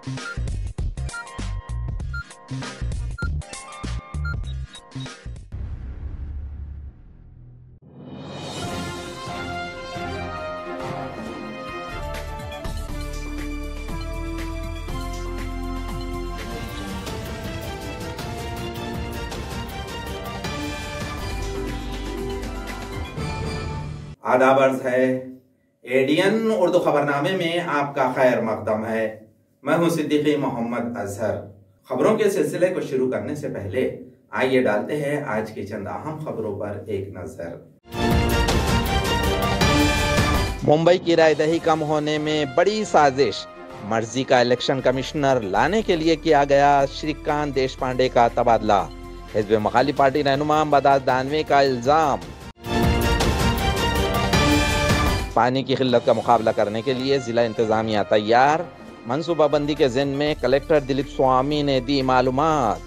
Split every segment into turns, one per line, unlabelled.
आदाब अर्ज़ है। एडीएन उर्दू खबरनामे में आपका खैर मकदम है। मैं हूं सिद्दीकी मोहम्मद अजहर। खबरों के सिलसिले को शुरू करने से पहले आइए डालते हैं आज की चंद अहम खबरों पर एक नजर।
मुंबई की रायदही कम होने में बड़ी साजिश, मर्जी का इलेक्शन कमिश्नर लाने के लिए किया गया श्रीकांत देशपांडे का तबादला। हिज़्ब मुखालिफ पार्टी रहनुमा बदास दानवे का इल्जाम। पानी की किल्लत का मुकाबला करने के लिए जिला इंतजामिया तैयार, मनसूबाबंदी के ज़िम्न में कलेक्टर दिलीप स्वामी ने दी मालूमात।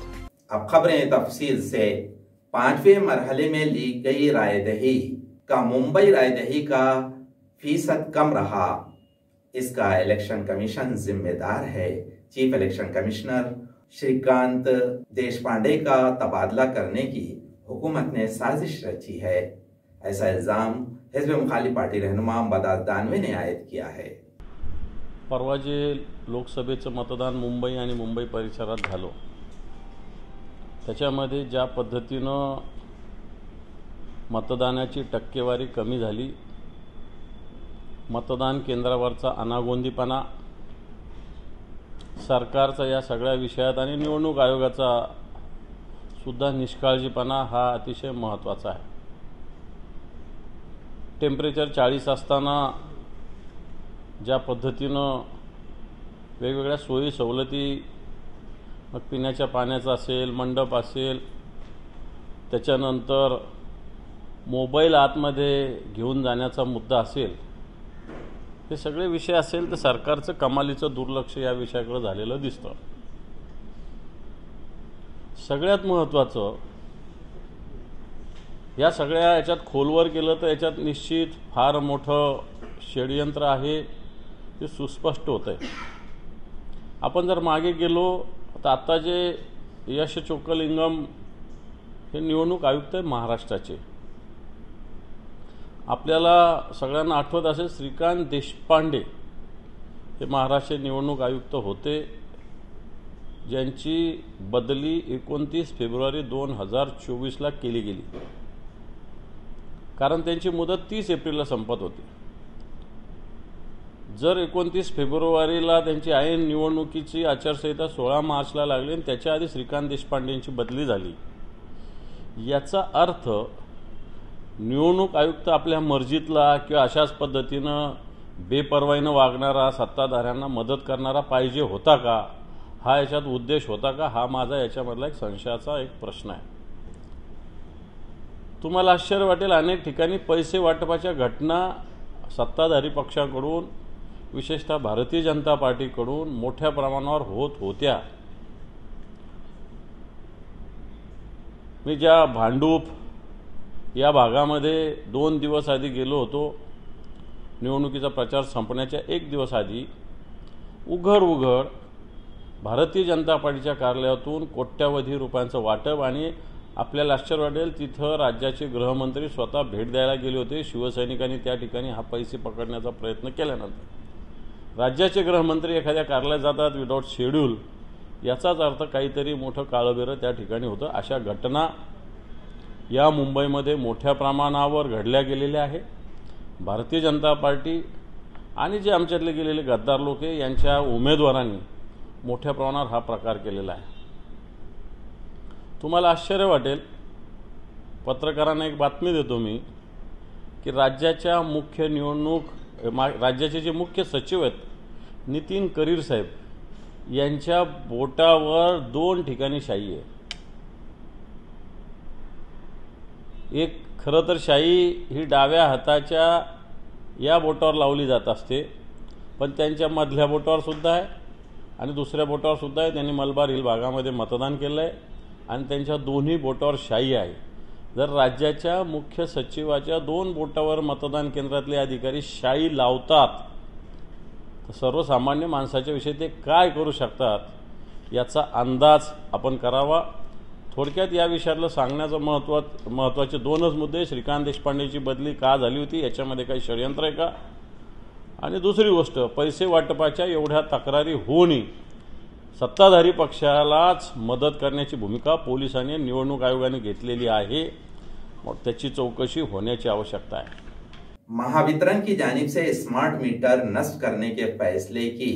अब खबरें तफसील से। 5वें मरहले में ली गई रायदही का मुंबई रायदही का फीसद कम रहा, इसका इलेक्शन कमीशन जिम्मेदार है। Chief election commissioner Shrikant Deshpande का तबादला करने की हुकूमत ने साजिश रची है, ऐसा इल्जाम हिज़्ब मुखालिफ पार्टी रहनुमा बदास दानवे ने आयद किया है।
परवा जे लोकसभेचं मतदान मुंबई आणि मुंबई परिसरात झालं, त्याच्यामध्ये ज्या पद्धतीनं मतदानाची टक्केवारी कमी झाली, मतदान केंद्रावरचा अनागोंदीपणा, सरकारचा या सगळ्या विषयात आणि निवडणूक आयोगाचा सुद्धा निष्काळजीपणा हा अतिशय महत्त्वाचा आहे। टेम्परेचर 40 असताना ज्या पद्धतीनं वेगवेगळ्या सोयी सवलती, मग पिण्याच्या पाण्याचा असेल, मंडप असेल, त्याच्यानंतर मोबाईल आतमध्ये घेऊन जाण्याचा मुद्दा असेल, हे सगळे विषय असेल तर सरकारचं कमालीचं दुर्लक्ष या विषयाकडे झालेलं दिसतं। सगळ्यात महत्त्वाचं, या सगळ्या याच्यात खोलवर गेलं तर याच्यात निश्चित फार मोठं षडयंत्र आहे, ते सुस्पष्ट होतं आहे। आपण जर मागे गेलो तर आता जे यश चोक्कलिंगम हे निवडणूक आयुक्त आहे महाराष्ट्राचे, आपल्याला सगळ्यांना आठवत असेल श्रीकांत देशपांडे हे महाराष्ट्र निवडणूक आयुक्त होते, ज्यांची बदली 29 फेब्रुवारी 2024 ला केली गेली, कारण त्यांची मुदत 30 एप्रिलला संपत होती। जर 29 फेब्रुवारीला त्यांची ऐन निवडणुकीची आचारसंहिता 16 मार्चला लागली आणि त्याच्या आधी श्रीकांत देशपांडेंची बदली झाली, याचा अर्थ निवडणूक आयुक्त आपल्या मर्जीतला किंवा अशाच पद्धतीनं बेपर्वाईनं वागणारा, सत्ताधाऱ्यांना मदत करणारा पाहिजे होता का, हा याच्यात उद्देश होता का, हा माझा याच्यामधला एक संशयाचा एक प्रश्न आहे। तुम्हाला आश्चर्य वाटेल, अनेक ठिकाणी पैसे वाटपाच्या घटना सत्ताधारी पक्षाकडून, विशेषतः भारतीय जनता पार्टीकडून मोठ्या प्रमाणावर होत होत्या। मी ज्या भांडूप या भागामध्ये 2 दिवस आधी गेलो होतो, निवडणुकीचा प्रचार संपण्याच्या 1 दिवस आधी उघड भारतीय जनता पार्टीच्या कार्यालयातून कोट्यावधी रुपयांचं वाटप, आणि आपल्याला आश्चर्य वाटेल तिथं राज्याचे गृहमंत्री स्वतः भेट द्यायला गेले होते। शिवसैनिकांनी त्या ठिकाणी हा पैसे पकडण्याचा प्रयत्न केल्यानंतर राज्याचे गृहमंत्री एखाद्या कार्यालयात जातात विदाउट शेड्यूल, याचाच अर्थ काहीतरी मोठं काळबेरं त्या ठिकाणी होतं। अशा घटना या मुंबईमध्ये मोठ्या प्रमाणावर घडल्या गेलेल्या आहे। भारतीय जनता पार्टी आणि जे आमच्यातले गेलेले गद्दार लोक आहे, यांच्या उमेदवारांनी मोठ्या प्रमाणावर हा प्रकार केलेला आहे। तुम्हाला आश्चर्य वाटेल, पत्रकारांना एक बातमी देतो मी की राज्याच्या राज्याचे जे मुख्य सचिव आहेत नितीन करीर साहेब, यांच्या बोटावर 2 ठिकाणी शाई आहे। एक खरं तर शाई ही डाव्या हाताच्या या बोटावर लावली जात असते, पण त्यांच्या मधल्या बोटावर सुद्धा आहे आणि दुसऱ्या बोटावर सुद्धा आहे। त्यांनी मलबार हिल भागामध्ये मतदान केलं आहे आणि त्यांच्या दोन्ही बोटावर शाई आहे। जर राज्याच्या मुख्य सचिवाच्या 2 बोटावर मतदान केंद्रातले अधिकारी शाई लावतात तर सर्वसामान्य माणसाच्या विषयी ते काय करू शकतात याचा अंदाज आपण करावा. थोडक्यात या विषयातलं सांगण्याचं महत्त्वाचे दोनच मुद्दे. श्रीकांत देशपांडेची बदली का झाली होती, याच्यामध्ये काही षडयंत्र आहे का, आणि दुसरी गोष्ट, पैसे वाटपाच्या एवढ्या तक्रारी होऊनही सत्ताधारी पक्षालाच मदत करण्याची भूमिका पोलिसांनी निवडणूक आयोगाने घेतलेली आहे. मग त्याची चौकशी होण्याची आवश्यकता है.
महावितरण की जानिब से स्मार्ट मीटर नष्ट करने के फैसले की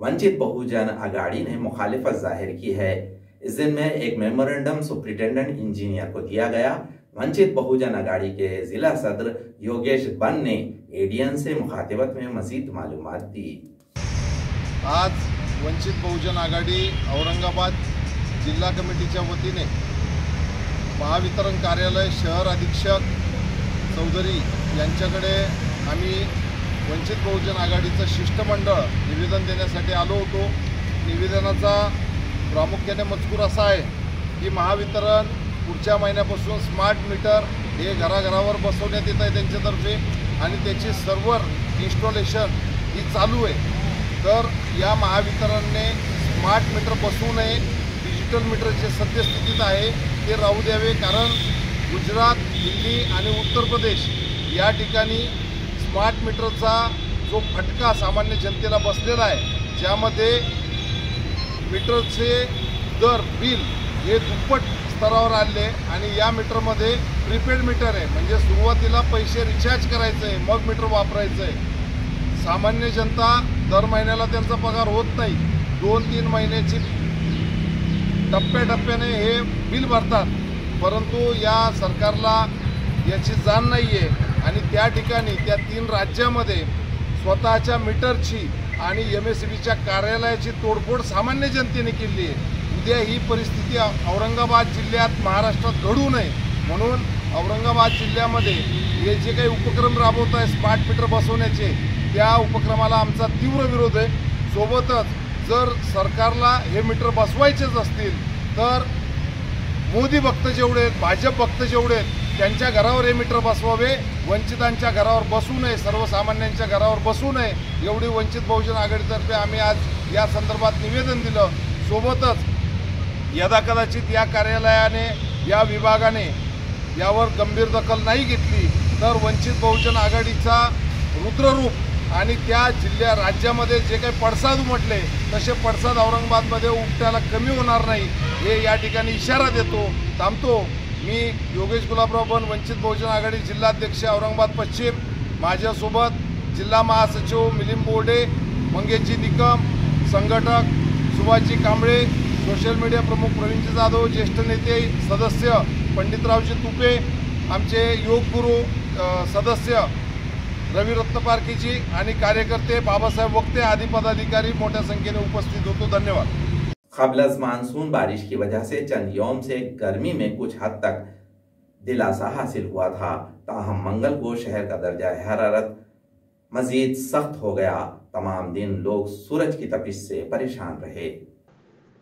वंचित बहुजन अघाड़ी ने मुखालिफत जाहिर की है. इस दिन में एक मेमोरेंडम सुप्रिंटेंडेंट इंजीनियर को दिया गया. वंचित बहुजन अघाड़ी के जिला सदर योगेश बन ने एडीएन से मुखातिबत में मजीद मालूमात दी.
आज वंचित बहुजन आघाडी औरंगाबाद जिल्हा कमिटीच्या वतीने महावितरण कार्यालय शहर अधीक्षक चौधरी यांच्याकडे आम्ही वंचित बहुजन आघाडीचं शिष्टमंडळ निवेदन देण्यासाठी आलो होतो. निवेदनाचा प्रामुख्याने मजकूर असा आहे की महावितरण पुढच्या महिन्यापासून स्मार्ट मीटर हे घराघरावर बसवण्यात येत आहे त्यांच्यातर्फे, आणि त्याची सर्व्हर इन्स्टॉलेशन ही चालू आहे. तर या महावितरणने स्मार्ट मीटर बसवू नये. डिजिटल मीटर जे सद्यस्थितीत आहे ते राहू द्यावे, कारण गुजरात, दिल्ली आणि उत्तर प्रदेश या ठिकाणी स्मार्ट मीटरचा जो फटका सामान्य जनतेला बसलेला आहे, ज्यामध्ये मीटरचे दर बिल हे दुप्पट स्तरावर आले, आणि या मीटरमध्ये प्रीपेड मीटर आहे, म्हणजे सुरुवातीला पैसे रिचार्ज करायचे आहे, मग मीटर वापरायचं आहे. सामान्य जनता दर महिन्याला त्यांचा पगार होत नाही, 2-3 महिन्याची टप्प्याटप्प्याने हे बिल भरतात, परंतु या सरकारला याची जाण नाही आहे. आणि त्या ठिकाणी त्या 3 राज्यामध्ये स्वतःच्या मीटरची आणि MSEBच्या कार्यालयाची तोडफोड सामान्य जनतेने केली आहे. उद्या ही परिस्थिती औरंगाबाद जिल्ह्यात, महाराष्ट्रात घडू नये म्हणून औरंगाबाद जिल्ह्यामध्ये हे जे काही उपक्रम राबवत आहे स्मार्ट मीटर बसवण्याचे, त्या उपक्रमाला आमचा तीव्र विरोध आहे. सोबतच जर सरकारला हे मीटर बसवायचेच असतील तर मोदी भक्त जेवढे आहेत, भाजप भक्त जेवढे आहेत, त्यांच्या घरावर हे मीटर बसवावे, वंचितांच्या घरावर बसू नये, सर्वसामान्यांच्या घरावर बसू नये, एवढी वंचित बहुजन आघाडीतर्फे आम्ही आज या संदर्भात निवेदन दिलं. सोबतच यदाकदाचित या कार्यालयाने, या विभागाने यावर गंभीर दखल नाही घेतली तर वंचित बहुजन आघाडीचा रुद्ररूप आणि त्या राज्यामध्ये जे काही पडसाद उमटले तसे पडसाद औरंगाबादमध्ये उपट्याला कमी होणार नाही, हे या ठिकाणी इशारा देतो. थांबतो. मी योगेश गुलाबराव बन, वंचित बहुजन आघाडी जिल्हाध्यक्ष औरंगाबाद पश्चिम. माझ्यासोबत जिल्हा महासचिव मिलिंद बोर्डे, मंगेशजी निकम, संघटक सुभाषजी कांबळे, सोशल मीडिया प्रमुख प्रवीणजी जाधव, ज्येष्ठ नेते सदस्य पंडितरावजी तुपे, आमचे योग गुरु सदस्य रवी रत्नपारखीजी आणि कार्यकर्ते बाबासाहेब वक्ते आदी पदाधिकारी मोठ्या संख्येने उपस्थित होतो. धन्यवाद.
क़ब्ल मानसून बारिश की वजह से चंद यौम से गर्मी में कुछ हद तक दिलासा हासिल हुआ था, ताहम मंगल को शहर का दर्जा हरारत मजीद सख्त हो गया. तमाम दिन लोग सूरज की तपिश से परेशान रहे.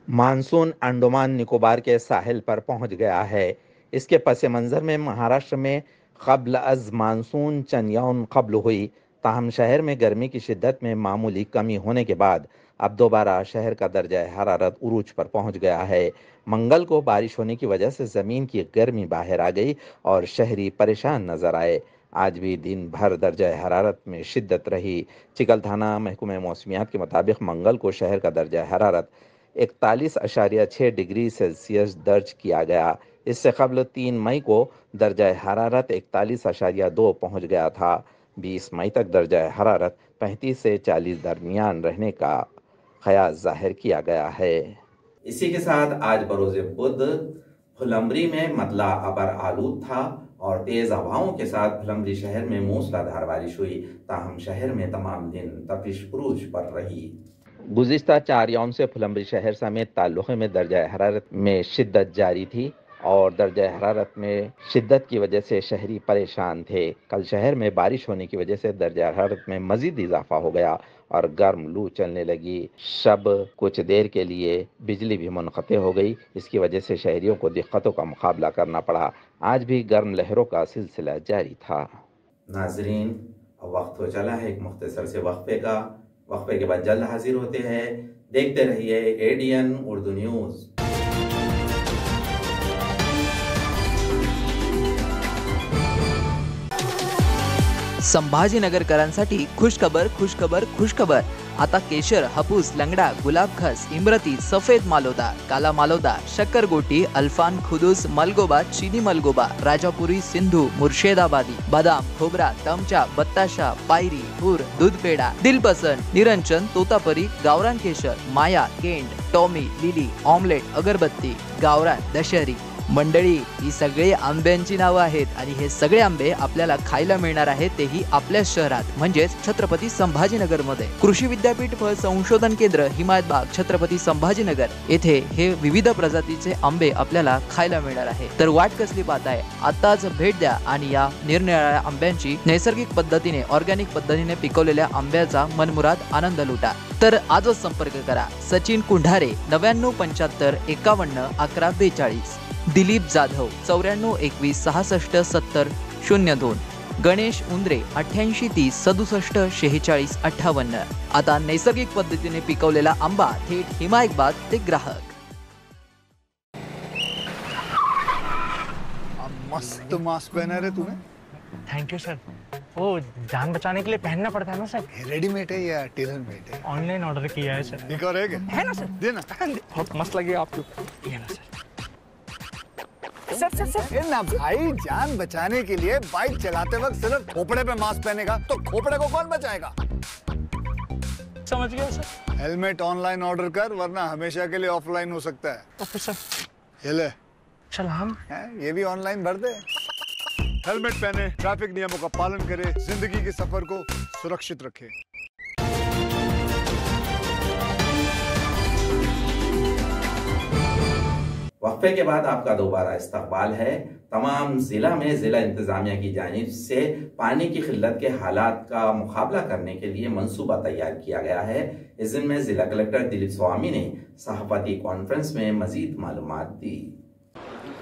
मानसून अंडमान निकोबार के साहिल पर पहुंच गया है. इसके पस मंज़र में महाराष्ट्र में क़ब्ल अज़ मानसून चंद यौम क़ब्ल हुई, ताहम शहर में गर्मी की शिद्दत में मामूली कमी होने के बाद अब दोबारा शहर का दर्जा हरारत उरूज पर पहुंच गया है. मंगल को बारिश होने की वजह से ज़मीन की गर्मी बाहर आ गई और शहरी परेशान नजर आए. आज भी दिन भर दर्जा हरारत में शिद्दत रही. चिकलथाना महकमे मौसमियात के मुताबिक मंगल को शहर का दर्जा हरारत 41.6 डिग्री सेल्सियस दर्ज किया गया. इससे कबल 3 मई को दर्जा हरारत 41.2 पहुंच गया था. 20 मई तक दर्जा हरारत 35 से 40 दरमियान रहने का ख्याल जाहिर किया गया है.
इसी के साथ आज बरोज़ बुध फुलंबरी में मतला अबर आलूद था और तेज हवाओं के साथ फुलंबरी शहर में मूसलाधार बारिश हुई, ताहम शहर में तमाम दिन तपिश उरूज पर रही.
गुज़िश्ता 4 यौम से फुलंबरी शहर समेत ताल्लुक़े में दर्जा हरारत में शिद्दत जारी थी और दर्जा हरारत में शिद्दत की वजह से शहरी परेशान थे. कल शहर में बारिश होने की वजह से दर्जा हरारत में मज़ीद इजाफा हो गया और गर्म लू चलने लगी. शब कुछ देर के लिए बिजली भी मुनक़ते हो गई. इसकी वजह से शहरियों को दिक्कतों का मुकाबला करना पड़ा. आज भी गर्म लहरों का सिलसिला जारी था.
नाजरीन, अब वक्त हो चला है एक मुख्तसर से वक्फे का. वक्फे के बाद जल्द हाजिर होते हैं। देखते रहिए ADN उर्दू न्यूज।
संभाजीनगरकरांसाठी खुशखबर खुशखबर खुशखबर। आता केशर, हापूस, लंगडा, गुलाबखास, इमरती, सफेद मालोदा, काला मालोदा, शक्कर गोटी, अल्फान, खुदूस, मलगोबा, चीनी मलगोबा, राजापुरी, सिंधू, मुर्शिदाबादी, बदाम, खोबरा, तमचा, बत्ताशा, पायरी, हुर, दूध पेडा, दिलपसंद, निरंजन, तोतापरी, गावरान केशर, माया, केंट, टॉमी, लिली, ऑमलेट, अगरबत्ती, गावरान, दशहरी। मंडळी, ही सगळे आंब्यांची नावं आहेत आणि हे सगळे आंबे आपल्याला खायला मिळणार आहेत, तेही आपल्या शहरात म्हणजेच छत्रपती संभाजीनगर मध्ये। कृषी विद्यापीठ फळ संशोधन केंद्र, हिमायतबाग, छत्रपती संभाजीनगर येथे हे विविध प्रजातीचे आंबे आपल्याला खायला मिळणार आहे। तर वाट कसली पाहताय? आताच भेट द्या आणि या निरनिराळ्या आंब्यांची नैसर्गिक पद्धतीने, ऑर्गॅनिक पद्धतीने पिकवलेल्या आंब्याचा मनमुराद आनंद लुटा। तर आजच संपर्क करा सचिन कुंढारे 9975 51 11 42, दिलीप जाधव 94 21 66 70 02, गणेश उंद्रे 88 30 67 46 58। आता नैसर्गिक पद्धतीने पिकवलेला आंबा थेट हिमायतबाग ते ग्राहक।
मस्त मास्क पहना रे तूने।
Thank you sir. वो जान बचाने के लिए पहनना पड़ता है ना सर।
रेडीमेड है या टेलर मेड है?
ऑनलाइन ऑर्डर किया है सर।
एक और है क्या?
है ना सर।
देना।
बहुत मस्त लगे आपको। ये ना सर।
सर ना भाई, जान बचाने के लिए बाइक चलाते वक्त सिर्फ खोपड़े पे मास्क पहनेगा तो खोपड़े को कौन बचाएगा?
समझ गया सर।
हेलमेट ऑनलाइन ऑर्डर कर, वरना हमेशा के लिए ऑफलाइन हो सकता है।
Okay sir.
ये ले
सलाम।
ये भी ऑनलाइन भर दे। हेलमेट पहने, ट्रैफिक नियमों का पालन करे, जिंदगी के सफर को सुरक्षित रखे।
वक्फे के बाद आपका दोबारा इस्तकबाल है। तमाम जिला में जिला इंतजामिया की जानिब से पानी की किल्लत के हालात का मुकाबला करने के लिए मंसूबा तैयार किया गया है। इस दिन में जिला कलेक्टर दिलीप स्वामी ने सहाफती कॉन्फ्रेंस में मजीद मालूमात दी।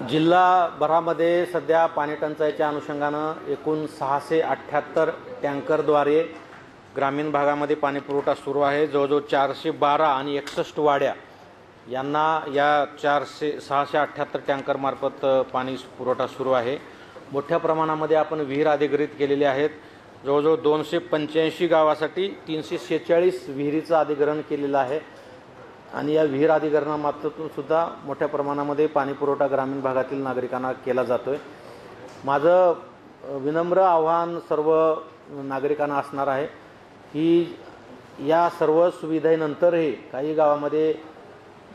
जिल्हाभरामध्ये सध्या पाणी टंचाईच्या अनुषंगानं एकूण 678 टँकरद्वारे ग्रामीण भागामध्ये पाणी पुरवठा सुरू आहे। जवळजवळ 412 आणि 61 वाड्या यांना या 678 टँकरमार्फत पाणी पुरवठा सुरू आहे। मोठ्या प्रमाणामध्ये आपण विहीर अधिग्रहित केलेले आहेत। जवळजवळ 285 गावासाठी 346 विहिरीचं अधिग्रहण केलेलं आहे आणि या विहीर अधिग्रहणामार्फतून सुद्धा मोठ्या प्रमाणामध्ये पाणी पुरवठा ग्रामीण भागातील नागरिकांना केला जातोय। माझं विनम्र आव्हान सर्व नागरिकांना असणार आहे की या सर्व सुविधेनंतरही काही गावामध्ये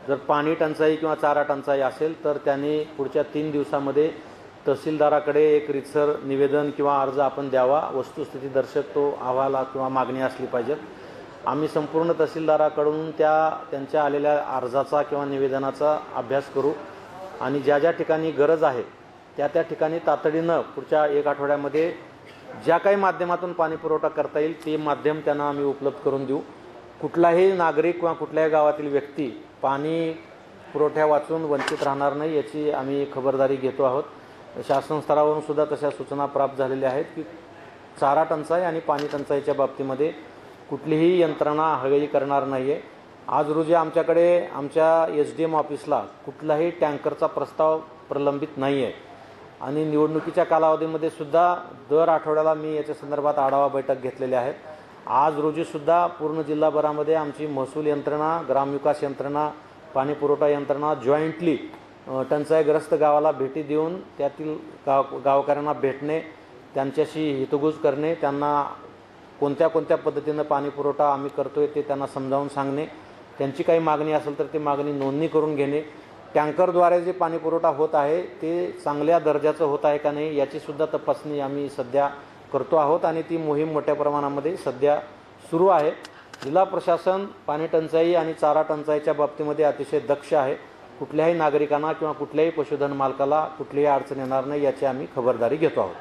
जर पाणी टंचाई किंवा चारा टंचाई असेल तर त्यांनी पुढच्या 3 दिवसामध्ये तहसीलदाराकडे एक रितसर निवेदन किंवा अर्ज आपण द्यावा। वस्तुस्थिती दर्शक तो अहवाल किंवा मागणी असली पाहिजे। आम्ही संपूर्ण तहसीलदाराकडून त्यांच्या आलेल्या अर्जाचा किंवा निवेदनाचा अभ्यास करू आणि ज्या ज्या ठिकाणी गरज आहे त्या ठिकाणी तातडीनं पुढच्या 1 आठवड्यामध्ये ज्या काही माध्यमातून पाणी पुरवठा करता येईल ते माध्यम त्यांना आम्ही उपलब्ध करून देऊ। कुठलाही नागरिक किंवा कुठल्याही गावातील व्यक्ती पाणी पुरवठ्या वाचून वंचित राहणार नाही याची आम्ही खबरदारी घेतो आहोत। शासन स्तरावरून सुद्धा तशा सूचना प्राप्त झालेल्या आहेत की चारा टंचाई आणि पाणी टंचाईच्या बाबतीमध्ये कुठलीही यंत्रणा हवेली करणार नाहीये। आज रोजी आमच्याकडे आमच्या SDM ऑफिसला कुठलाही टँकरचा प्रस्ताव प्रलंबित नाही आहे आणि निवडणुकीच्या कालावधीमध्ये सुद्धा दर आठवड्याला मी याच्या संदर्भात आढावा बैठक घेतलेल्या आहेत। आज रोजी सुद्धा पूर्ण जिल्हाभरामध्ये आमची महसूल यंत्रणा, ग्रामविकास यंत्रणा, पाणी पुरवठा यंत्रणा जॉईंटली टंचाईग्रस्त गावाला भेटी देऊन त्यातील गावकऱ्यांना भेटणे, त्यांच्याशी हितगुज करणे, त्यांना कोणत्या कोणत्या पद्धतीनं पाणी पुरवठा आम्ही करतोय ते त्यांना समजावून सांगणे, त्यांची काही मागणी असेल तर ती मागणी नोंदणी करून घेणे, टँकरद्वारे जे पाणी पुरवठा होत आहे ते चांगल्या दर्जाचं होत आहे का नाही याची सुद्धा तपासणी आम्ही सध्या करतो आहोत आणि ती मोहीम मोठ्या प्रमाणामध्ये सध्या सुरू आहे। जिल्हा प्रशासन पाणी टंचाई आणि चारा टंचाईच्या बाबतीमध्ये अतिशय दक्ष आहे। कुठल्याही नागरिकांना किंवा कुठल्याही पशुधन मालकाला कुठलीही अडचण येणार नाही याची आम्ही खबरदारी घेतो आहोत।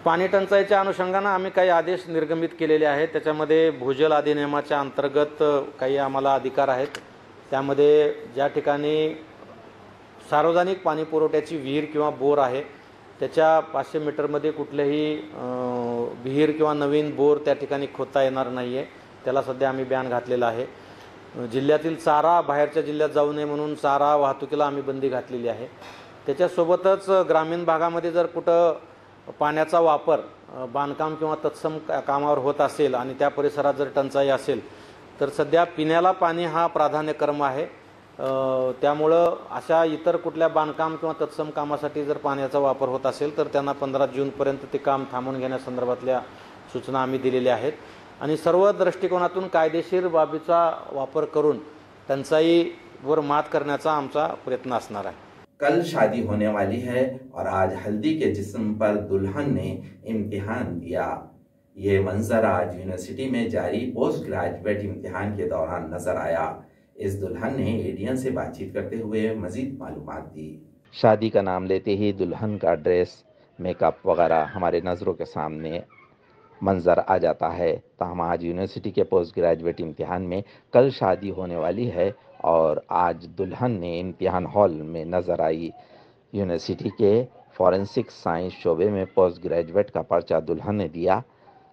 पाणी टंचाईच्या अनुषंगानं आम्ही काही आदेश निर्गमित केलेले आहेत। त्याच्यामध्ये भूजल अधिनियमाच्या अंतर्गत काही आम्हाला अधिकार आहेत। त्यामध्ये ज्या ठिकाणी सार्वजनिक पाणी पुरवठ्याची विहीर किंवा बोर आहे त्याच्या 500 मीटरमध्ये कुठलेही विहीर किंवा नवीन बोर त्या ठिकाणी खोदता येणार नाही आहे त्याला सध्या आम्ही बॅन घातलेला आहे. जिल्ह्यातील चारा बाहेरच्या जिल्ह्यात जाऊ नये म्हणून चारा वाहतुकीला आम्ही बंदी घातलेली आहे. त्याच्यासोबतच ग्रामीण भागामध्ये जर कुठं पाण्याचा वापर बांधकाम किंवा तत्सम कामावर होत असेल आणि त्या परिसरात जर टंचाई असेल तर सध्या पिण्याला पाणी हा प्राधान्यक्रम आहे. त्यामुळं अशा इतर कुठल्या बांधकाम किंवा तत्सम कामासाठी जर पाण्याचा वापर होत असेल तर त्यांना 15 जूनपर्यंत ते काम थांबवून घेण्यासंदर्भातल्या सूचना आम्ही दिलेल्या आहेत आणि सर्व दृष्टिकोनातून कायदेशीर बाबीचा वापर करून टंचाईवर मात करण्याचा आमचा प्रयत्न असणार आहे.
कल शादी होने वाली है और आज हल्दी के जिस्म पर दुल्हन ने इम्तिहान दिया। ये मंजर आज यूनिवर्सिटी में जारी पोस्ट ग्रेजुएट इम्तिहान के दौरान नजर आया। इस दुल्हन ने एडीएन से बातचीत करते हुए मजीद मालूमात दी।
शादी का नाम लेते ही दुल्हन का ड्रेस, मेकअप वगैरह हमारे नज़रों के सामने मंजर आ जाता है। ताहम आज यूनिवर्सिटी के पोस्ट ग्रेजुएट इम्तिहान में कल शादी होने वाली है और आज दुल्हन ने इम्तिहान हॉल में नज़र आई। यूनिवर्सिटी के फॉरेंसिक साइंस शोबे में पोस्ट ग्रेजुएट का पर्चा दुल्हन ने दिया।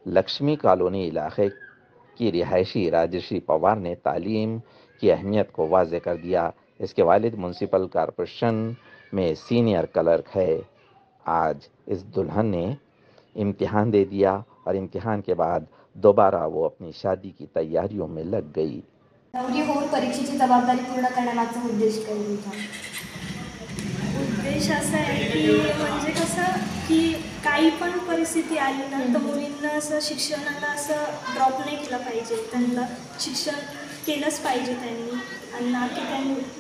लक्ष्मी कॉलोनी इलाके की रिहायशी राजश्री पवार ने तालीम की अहमियत को वाज़े कर दिया। इसके वालिद म्यूनसिपल कॉरपोरेशन में सीनियर क्लर्क है। आज इस दुल्हन ने इम्तिहान दे दिया और इम्तिहान के बाद दोबारा वो अपनी शादी की तैयारियों में लग गई।
नवरी होऊन परीक्षेची जबाबदारी पूर्ण करण्यामागचा उद्देश काय तुमचा?
उद्देश असा आहे की म्हणजे कसं की काही पण परिस्थिती आली ना तर मुलींना असं शिक्षणाला असं ड्रॉप नाही केलं पाहिजे. त्यांना शिक्षण केलंच पाहिजे त्यांनी आणि ना की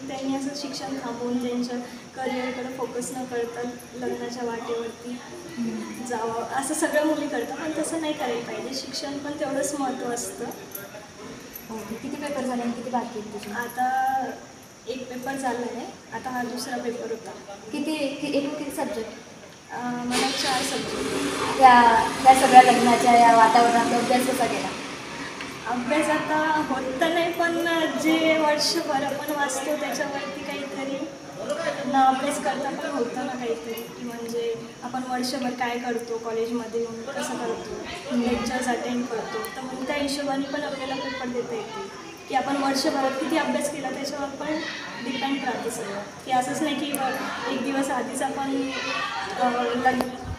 त्यांनी असं शिक्षण थांबवून त्यांच्या करिअरकडे फोकस न करता लग्नाच्या वाटेवरती जावं असं सगळ्या मुली करतात. पण तसं नाही करायला पाहिजे. शिक्षण पण तेवढंच महत्त्व असतं.
किती पेपर झाले आणि किती बाकी आहेत तुझे?
आता एक पेपर झाला आहे. आता हा दुसरा पेपर होता.
एकूण किती सब्जेक्ट?
मला 4 सब्जेक्ट.
या सगळ्या लग्नाच्या या वातावरणात अभ्यास कसा केला?
अभ्यास आता होत तर नाही पण जे वर्षभर आपण वाचतो त्याच्यावरती काहीतरी ना अभ्यास करता पण होतं ना काहीतरी की म्हणजे आपण वर्षभर काय करतो कॉलेजमध्ये येऊन कसं करतो लेक्चर्स अटेंड करतो तर मग त्या हिशोबाने पण आपल्याला पेपर देता येते की आपण वर्षभरात किती अभ्यास केला त्याच्यावर पण डिपेंड राहते सगळं की असंच नाही की एक दिवस आधीच आपण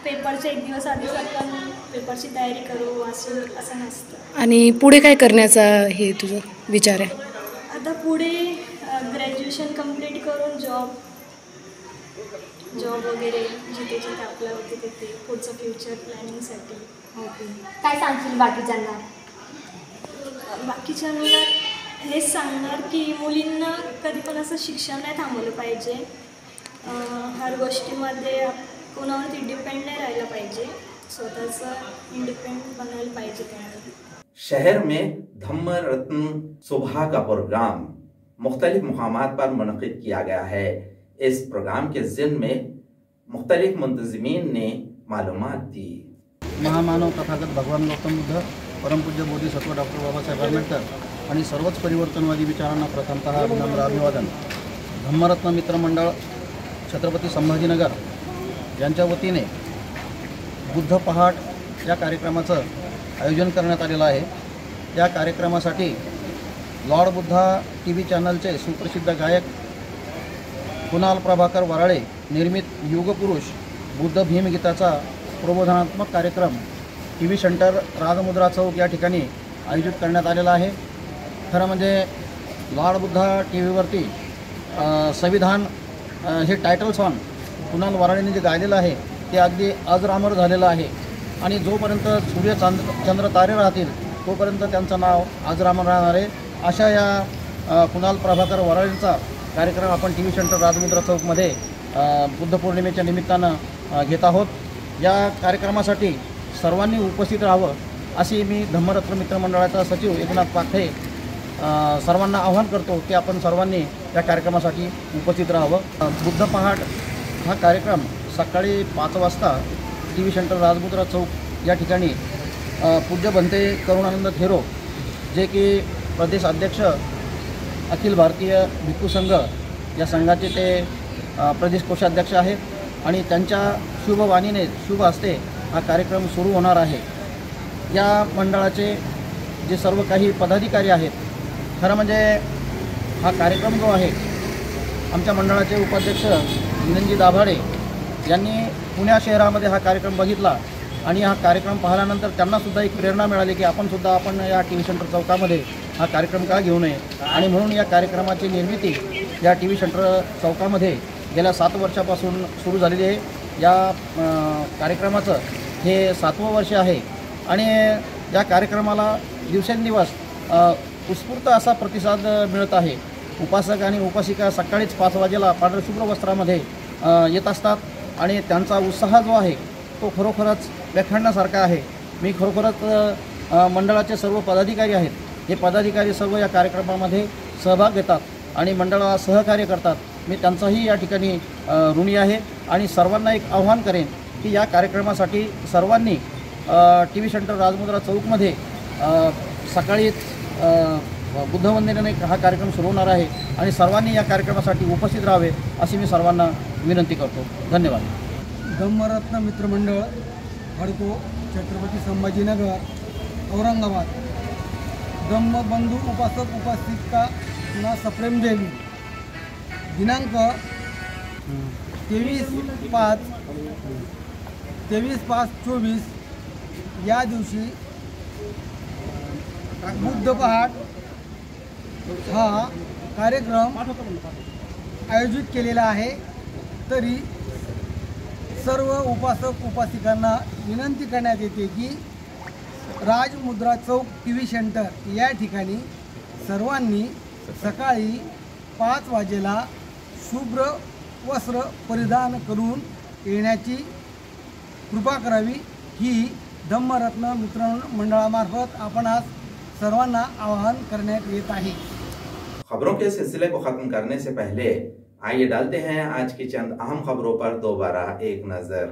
पेपरच्या एक दिवस आधीच आपण पेपरची तयारी करू वाचू असं नसतं.
आणि पुढे काय करण्याचा हे तुझं विचार आहे?
आता पुढे ग्रॅज्युएशन कंप्लीट करून जॉब वगैरे जिथे जिथे आपल्या होते तिथे पुढचं फ्युचर प्लॅनिंगसाठी.
ओके. काय सांगशील बाकीच्यांना?
बाकीच्यांना हेच सांगणार की मुलींना कधी पण असं शिक्षण नाही थांबवलं पाहिजे. हर गोष्टीमध्ये कोणावरती डिपेंड नाही राहिलं पाहिजे. स्वतःचं इंडिपेंडेंट बनायला पाहिजे त्यांनी.
शहर में धम्म रत्न सुबह का प्रोग्राम मुख्तलिफ मुकामात पर मुनक़िद किया गया है। इस प्रोग्राम के ज़िम्न में मुख्तलिफ मुंतज़िमीन ने मालूमात दी।
महामानव तथागत भगवान गौतम बुद्ध, परमपूज्य बोधिसत्व डॉक्टर बाबासाहेब आंबेडकर आणि सर्वच परिवर्तनवादी विचारांना प्रथमतः विनम्र अभिवादन. धम्मरत्न मित्र मंडळ छत्रपती संभाजीनगर यांच्या वतीने बुद्ध पहाट या कार्यक्रमाचं आयोजन करण्यात आलेलं आहे. या कार्यक्रमासाठी लॉर्ड बुद्धा TV चॅनलचे सुप्रसिद्ध गायक कुणाल प्रभाकर वराळे निर्मित युगपुरुष बुद्ध भीमगीताचा प्रबोधनात्मक कार्यक्रम TV सेंटर राजमुद्रा चौक या ठिकाणी आयोजित करण्यात आलेला आहे. खरं म्हणजे लॉर्ड बुद्धा TVवरती संविधान हे टायटल सॉन्ग कुणाल वराळेने जे गायलेलं आहे ते अगदी अजरामर झालेलं आहे आणि जोपर्यंत सूर्य चंद्र तारे राहतील तोपर्यंत त्यांचं नाव अजरामर राहणार आहे. अशा या कुणाल प्रभाकर वराळेंचा कार्यक्रम आपण TV सेंटर राजमुद्रा चौकमध्ये बुद्ध पौर्णिमेच्या निमित्तानं घेत आहोत. या कार्यक्रमासाठी सर्वांनी उपस्थित राहावं अशी मी धम्मरत्न मित्रमंडळाचा सचिव एकनाथ पाखरे सर्वांना आवाहन करतो की आपण सर्वांनी या कार्यक्रमासाठी उपस्थित राहावं. बुद्ध पहाट हा कार्यक्रम सकाळी 5 वाजता TV सेंटर राजमुद्रा चौक या ठिकाणी पूज्य बनते करुणानंद थेरो जे की प्रदेश अध्यक्ष अखिल भारतीय भिक्खू संघ या संघाचे ते प्रदेश कोषाध्यक्ष आहेत आणि त्यांच्या शुभवाणीने शुभ हस्ते हा कार्यक्रम सुरू होणार आहे. या मंडळाचे जे सर्व काही पदाधिकारी आहेत, खरं म्हणजे हा कार्यक्रम जो आहे आमच्या मंडळाचे उपाध्यक्ष विनंजी दाभाडे यांनी पुणे शहरामध्ये हा कार्यक्रम बघितला आणि हा कार्यक्रम पाहिल्यानंतर त्यांनासुद्धा एक प्रेरणा मिळाली की आपण या टी व्ही सेंटर चौकामध्ये हा कार्यक्रम का घेऊ नये, आणि म्हणून या कार्यक्रमाची निर्मिती या टी व्ही सेंटर चौकामध्ये गेल्या 7 वर्षापासून सुरू झालेली आहे. या कार्यक्रमाचं हे 7वं वर्ष आहे आणि या कार्यक्रमाला दिवसेंदिवस उत्स्फूर्त असा प्रतिसाद मिळत आहे. उपासक आणि उपासिका सकाळीच 5 वाजेला पांढऱ्या शुभ्र वस्त्रामध्ये येत असतात आणि त्यांचा उत्साह जो आहे तो खरोखरच व्याख्यानासारखा आहे. मी खरोखरच मंडळाचे सर्व पदाधिकारी आहेत, हे पदाधिकारी सर्व या कार्यक्रमामध्ये सहभाग घेतात आणि मंडळाला सहकार्य करतात. मी त्यांचाही या ठिकाणी ऋणी आहे आणि सर्वांना एक आव्हान करेन की या कार्यक्रमासाठी सर्वांनी टी व्ही सेंटर राजमुद्रा चौकमध्ये सकाळीच बुद्धवंदनेने हा कार्यक्रम सुरू होणार आहे आणि सर्वांनी या कार्यक्रमासाठी उपस्थित राहावे अशी मी सर्वांना विनंती करतो. धन्यवाद.
धम्मरत्न मित्रमंडळ हडको, छत्रपती संभाजीनगर, औरंगाबाद. धम्मबंधू उपासक उपासिका ना सप्रेम देवी दिनांक 23/5/24 या दिवशी बुद्ध पहाट हा कार्यक्रम आयोजित केलेला आहे. तरी सर्व उपासक उपासिकांना विनंती करण्यात येते की राजमुद्रा चौक टी व्ही सेंटर या ठिकाणी सर्वांनी सकाळी 5 वाजेला शुभ्र वस्त्र परिधान करून येण्याची कृपा करावी, ही धम्मरत्न मित्रमंडळामार्फत आपणास सर्वांना आवाहन करण्यात येत आहे.
खबरों के सिलसिले को खत्म करने से पहले आइए डालते हैं आज की चंद अहम खबरों पर दोबारा एक नजर।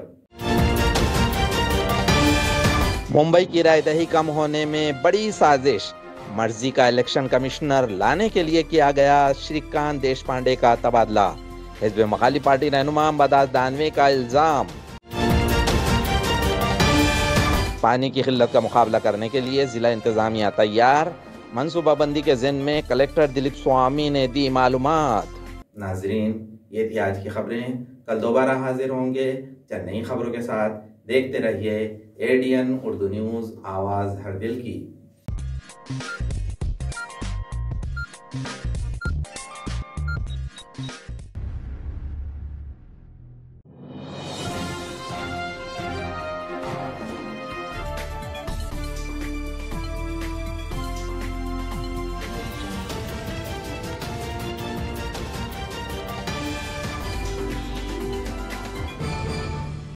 मुंबई की रायदही कम होने में बड़ी साजिश, मर्जी का इलेक्शन कमिश्नर लाने के लिए किया गया श्रीकांत देशपांडे का तबादला। हिज़्ब मखाली पार्टी रहनुमा बदास दानवे का इल्जाम। पानी की किल्लत का मुकाबला करने के लिए जिला इंतजामिया तैयार, मनसूबाबंदी के ज़िम्न में कलेक्टर दिलीप स्वामी ने दी मालूमात।
नाजरीन, ये थी आज की खबरें। कल दोबारा हाजिर होंगे चंद नई खबरों के साथ। देखते रहिए ADN उर्दू न्यूज़, आवाज़ हर दिल की।